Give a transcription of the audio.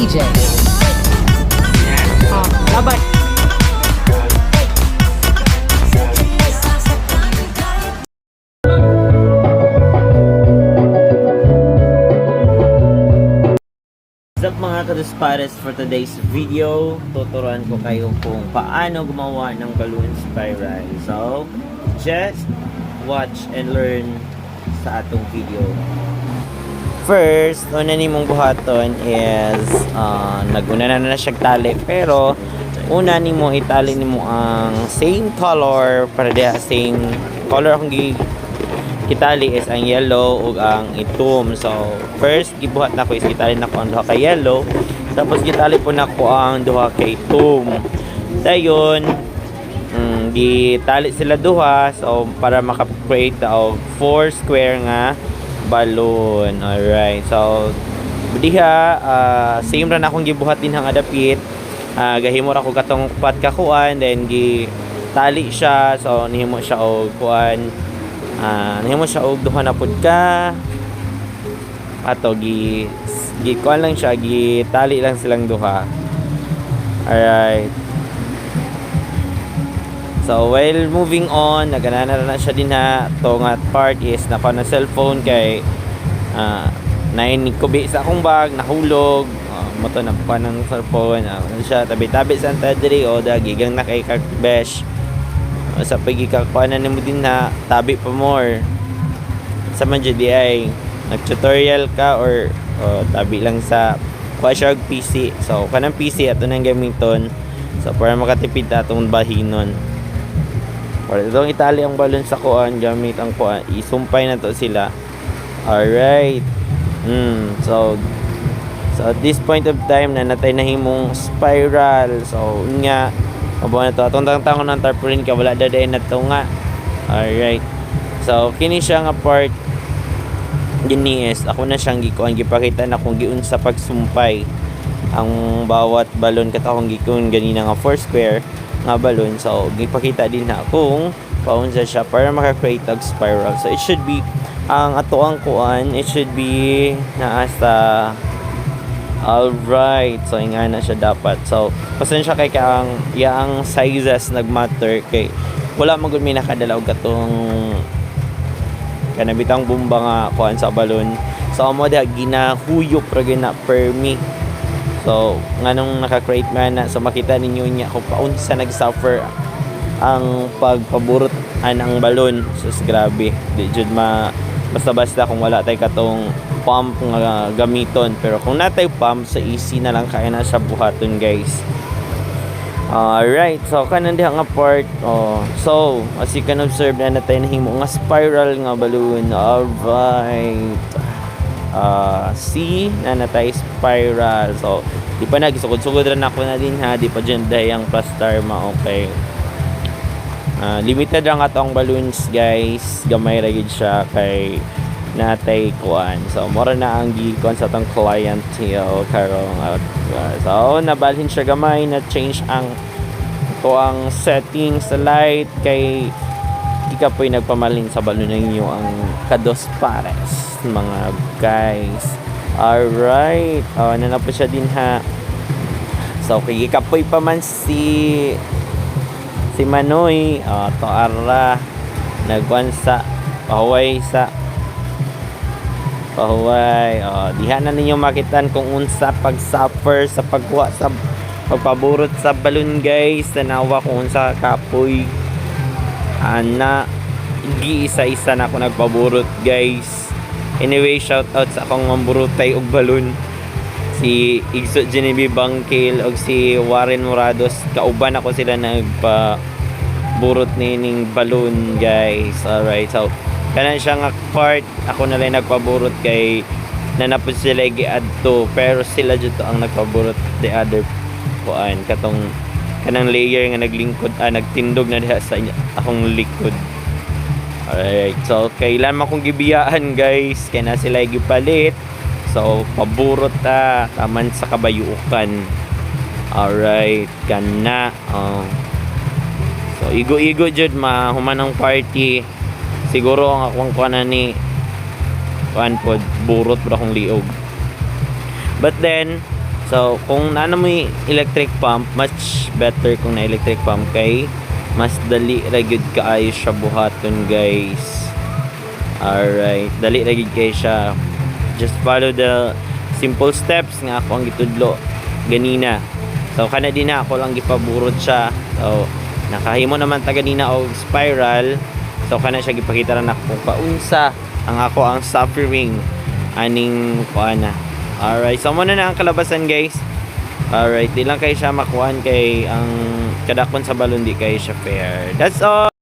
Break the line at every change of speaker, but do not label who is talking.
DJ. Labay.
What's up mga kaduspares, for today's video tuturuan ko kayo kung paano gumawa ng balloon spiral. So just watch and learn sa atong video. First, una ni mong buhaton is naguna na siya tali, pero una ni mo itali ni mo ang same color para diha same color akong itali is ang yellow ug ang itom. So first gibuhat na ko is gitali na ko ang duha ka yellow, tapos gitali po na ko ang duha ka itom. Dayon gitali sila duha, so para maka-create og 4 square nga balloon. Alright, so diha same ra na akong gibuhat din ang adapit. Gahimo ra ko katong pat ka kuan, then gitali siya, so nihimo siya og kuan. Nahimo siya og duha na pud ka ato kuan lang siya, gitali lang silang duha. Alright, so while moving on, naganana na siya din ha. To nga part is naka na cellphone kay nain kubi sa akong bag, nahulog mo to na pa ng cellphone. Ano siya, tabi-tabi sa antadri o dagigang na kay kakbesh sa pagkikakuanan mo din na tabi pa more sa man di ay nag-tutorial ka or tabi lang sa kuha PC. So kanang PC ato nang gamiton, so para makatipid atong bahinon. Or itong itali ang balon sa kuan gamit ang kuan, isumpay na to sila. Alright, so at this point of time na natay na himong spiral. So nga abo na to atong tangon ng tarpaulin ka wala daday na to nga. Alright, so kini siya nga part gini is ako na siyang gikuan, gipakita na kung giun sa pagsumpay ang bawat balon katong gikuan ganina nga 4 square nga balon. So gipakita din na kung paunsa siya para maka-create og spiral. So it should be ang ato ang kuan, it should be naa sa alright. So nga na siya dapat. So pasensya kay kaang yaang sizes nagmatter kay wala magud mi nakadala og katong kanabitang bomba nga kuan sa balon. So amo da ginahuyop ra gina per me. So nganong naka-create man na, so makita ninyo niya kung paunsa nag-suffer ang pagpaburot ang balon. So grabe, di jud basta-basta kung wala tay katong pump nga gamiton. Pero kung natay pump, so easy na lang kaya na siya buhaton, guys. Alright, so kanan diha nga part. So as you can observe na natay nahimo nga spiral nga balloon. Alright, see na natay spiral. So di pa nagisugod-sugod ra na ko na din ha, di pa dyan dayang plaster okay. Limited lang atong balloons, guys. Gamay ra gid siya kay natay kuan. So mora na ang gikuan sa atong client hiyo karong so nabalhin siya gamay na change ang ang settings sa light kay di ka po'y nagpamalin sa balon ninyo ang kados pares mga guys. Alright, na po siya din ha. So kay kapoy pa man si Manoy to ara nagkuan sa pahuway diha na ninyo makitan kung unsa pag-suffer sa pagkuha sa pagpaburot sa balon, guys. Tanawa kung unsa kapoy ana giisa-isa na ako nagpaburot, guys. Anyway, shout out sa akong mamburutay og balon, si Igso Genevieve Bangkil og si Warren Morados. Kauban ako sila nagpaburot nining balon, guys. Alright, so kanan siya nga part ako na lang nagpaburot kay nanapod sila giadto, pero sila jud to ang nagpaburot the other kuan katong kanang layer nga naglingkod nagtindog na diha sa akong likod. Alright, so kailan man kong gibiyaan, guys, kay na sila gipalit. So paburot taman sa kabayukan. Alright, kana so igo-igo jud mahuman ang party. Siguro ang akong kuanan ni kuan pod burot pra akong liog. But then So kung naano mo yung electric pump, much better kung na electric pump kay mas dali ra gyud kaayo siya buhaton guys. Alright, dali ra gyud kay siya. Just follow the simple steps nga ako ang gitudlo ganina. So kana din na ako lang gipaburot siya. So nakahimo naman ta ganina og spiral. So kana siya gipakita ra nako kung paunsa ang ako ang suffering aning kuana. Alright, so muna na ang kalabasan guys. Alright, di lang kay siya makuan kay ang kadakon sa balon di kay siya fair. That's all.